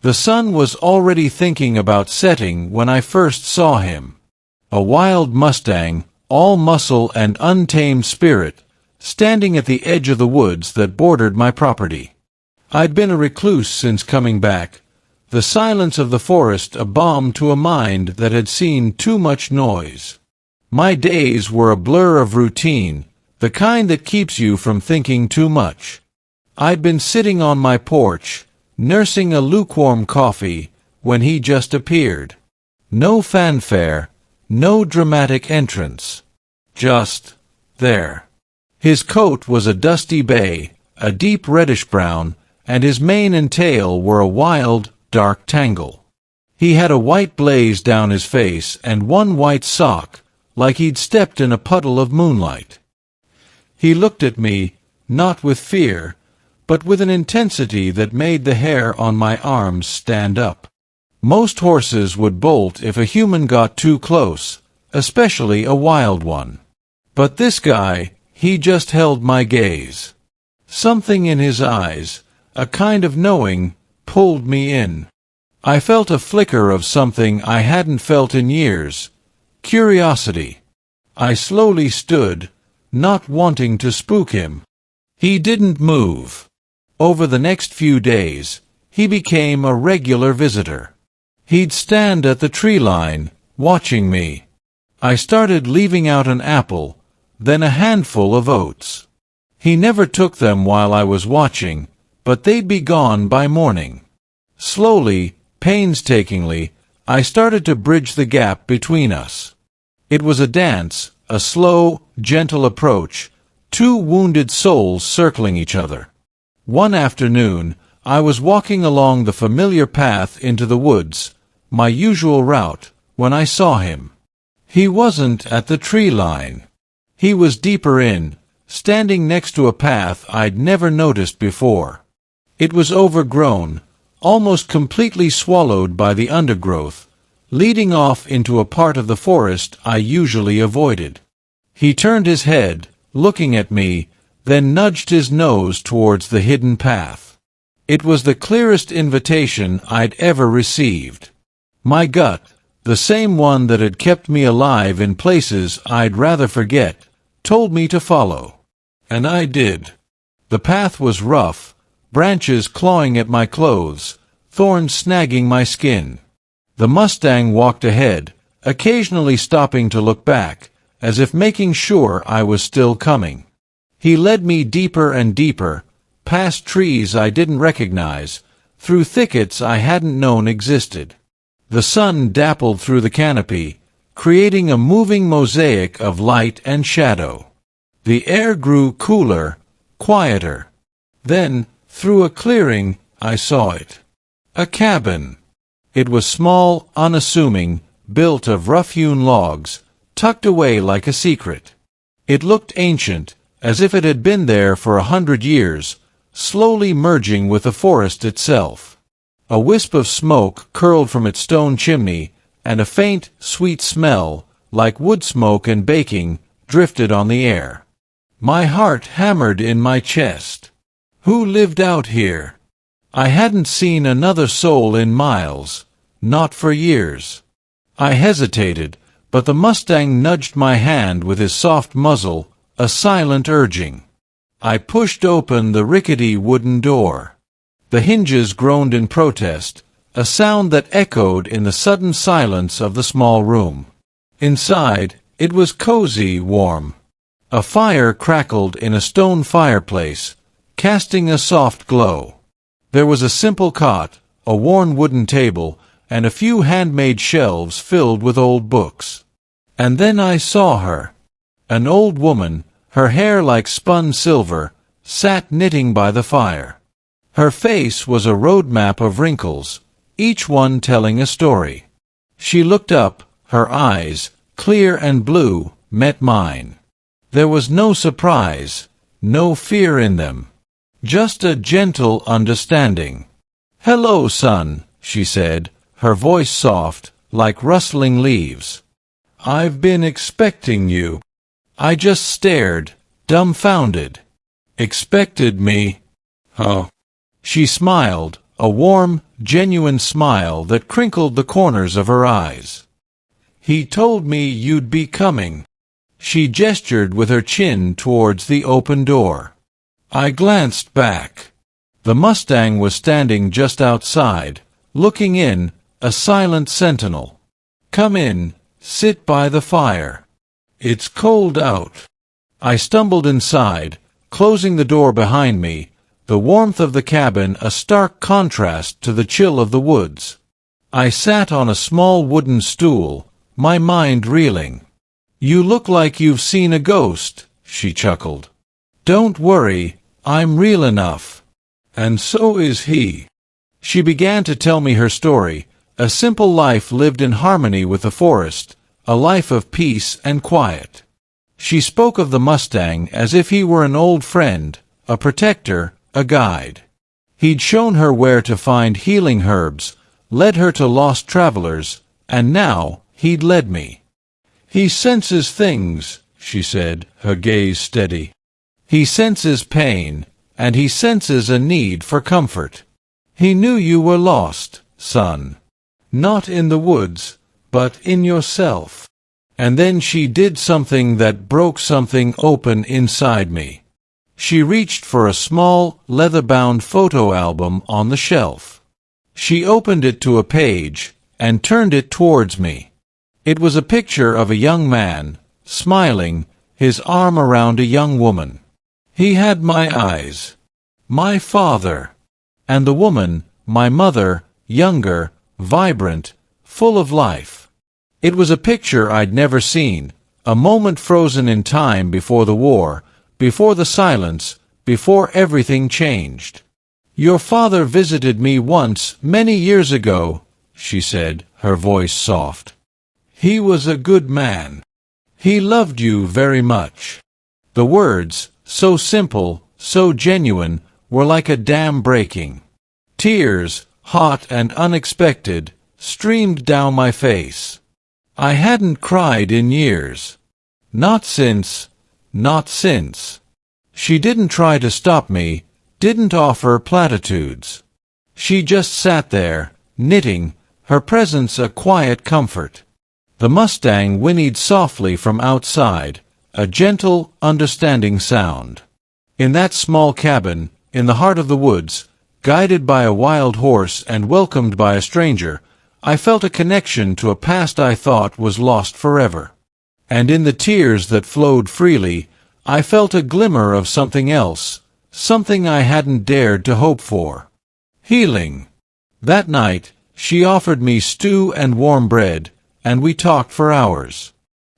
The sun was already thinking about setting when I first saw him. A wild Mustang, all muscle and untamed spirit, standing at the edge of the woods that bordered my property. I'd been a recluse since coming back, the silence of the forest a balm to a mind that had seen too much noise. My days were a blur of routine, the kind that keeps you from thinking too much. I'd been sitting on my porch, nursing a lukewarm coffee, when he just appeared. No fanfare, no dramatic entrance. Just there. His coat was a dusty bay, a deep reddish-brown, and his mane and tail were a wild, dark tangle. He had a white blaze down his face and one white sock, like he'd stepped in a puddle of moonlight. He looked at me, not with fear, but with an intensity that made the hair on my arms stand up. Most horses would bolt if a human got too close, especially a wild one. But this guy, he just held my gaze. Something in his eyes, a kind of knowing, pulled me in. I felt a flicker of something I hadn't felt in years. Curiosity. I slowly stood, not wanting to spook him. He didn't move. Over the next few days, he became a regular visitor. He'd stand at the tree line, watching me. I started leaving out an apple, then a handful of oats. He never took them while I was watching, but they'd be gone by morning. Slowly, painstakingly, I started to bridge the gap between us. It was a dance, a slow, gentle approach, two wounded souls circling each other. One afternoon, I was walking along the familiar path into the woods, my usual route, when I saw him. He wasn't at the tree line. He was deeper in, standing next to a path I'd never noticed before. It was overgrown, almost completely swallowed by the undergrowth, leading off into a part of the forest I usually avoided. He turned his head, looking at me, then nudged his nose towards the hidden path. It was the clearest invitation I'd ever received. My gut, the same one that had kept me alive in places I'd rather forget, told me to follow. And I did. The path was rough, branches clawing at my clothes, thorns snagging my skin. The Mustang walked ahead, occasionally stopping to look back, as if making sure I was still coming. He led me deeper and deeper, past trees I didn't recognize, through thickets I hadn't known existed. The sun dappled through the canopy, creating a moving mosaic of light and shadow. The air grew cooler, quieter. Then, through a clearing, I saw it. A cabin. It was small, unassuming, built of rough-hewn logs, tucked away like a secret. It looked ancient, as if it had been there for 100 years, slowly merging with the forest itself. A wisp of smoke curled from its stone chimney, and a faint, sweet smell, like wood smoke and baking, drifted on the air. My heart hammered in my chest. Who lived out here? I hadn't seen another soul in miles, not for years. I hesitated, but the Mustang nudged my hand with his soft muzzle, a silent urging. I pushed open the rickety wooden door. The hinges groaned in protest, a sound that echoed in the sudden silence of the small room. Inside, it was cozy, warm. A fire crackled in a stone fireplace, casting a soft glow. There was a simple cot, a worn wooden table, and a few handmade shelves filled with old books. And then I saw her. An old woman, her hair like spun silver, sat knitting by the fire. Her face was a road map of wrinkles, each one telling a story. She looked up, her eyes, clear and blue, met mine. There was no surprise, no fear in them. Just a gentle understanding. "Hello, son," she said, her voice soft, like rustling leaves. "I've been expecting you." I just stared, dumbfounded. "Expected me? Oh." She smiled, a warm, genuine smile that crinkled the corners of her eyes. "He told me you'd be coming." She gestured with her chin towards the open door. I glanced back. The Mustang was standing just outside, looking in, a silent sentinel. "Come in, sit by the fire. It's cold out." I stumbled inside, closing the door behind me, the warmth of the cabin a stark contrast to the chill of the woods. I sat on a small wooden stool, my mind reeling. "You look like you've seen a ghost," she chuckled. "Don't worry, I'm real enough. And so is he." She began to tell me her story, a simple life lived in harmony with the forest, a life of peace and quiet. She spoke of the Mustang as if he were an old friend, a protector, a guide. He'd shown her where to find healing herbs, led her to lost travelers, and now he'd led me. "He senses things," she said, her gaze steady. "He senses pain, and he senses a need for comfort. He knew you were lost, son. Not in the woods, but in yourself." And then she did something that broke something open inside me. She reached for a small, leather-bound photo album on the shelf. She opened it to a page, and turned it towards me. It was a picture of a young man, smiling, his arm around a young woman. He had my eyes. My father. And the woman, my mother, younger, vibrant, full of life. It was a picture I'd never seen, a moment frozen in time before the war, before the silence, before everything changed. "Your father visited me once, many years ago," she said, her voice soft. "He was a good man. He loved you very much." The words, so simple, so genuine, were like a dam breaking. Tears, hot and unexpected, streamed down my face. I hadn't cried in years. Not since. She didn't try to stop me, didn't offer platitudes. She just sat there, knitting, her presence a quiet comfort. The Mustang whinnied softly from outside, a gentle, understanding sound. In that small cabin, in the heart of the woods, guided by a wild horse and welcomed by a stranger, I felt a connection to a past I thought was lost forever. And in the tears that flowed freely, I felt a glimmer of something else, something I hadn't dared to hope for. Healing. That night, she offered me stew and warm bread, and we talked for hours.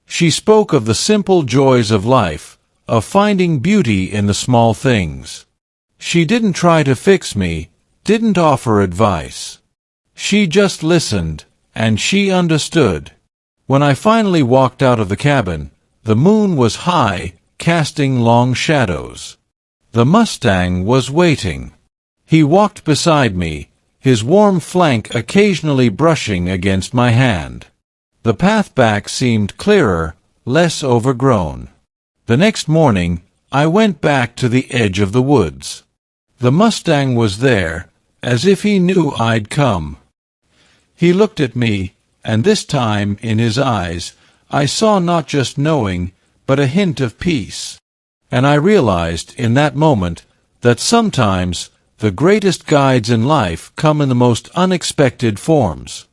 She spoke of the simple joys of life, of finding beauty in the small things. She didn't try to fix me, didn't offer advice. She just listened, and she understood. When I finally walked out of the cabin, the moon was high, casting long shadows. The Mustang was waiting. He walked beside me, his warm flank occasionally brushing against my hand. The path back seemed clearer, less overgrown. The next morning, I went back to the edge of the woods. The Mustang was there, as if he knew I'd come. He looked at me, and this time, in his eyes, I saw not just knowing, but a hint of peace. And I realized, in that moment, that sometimes the greatest guides in life come in the most unexpected forms.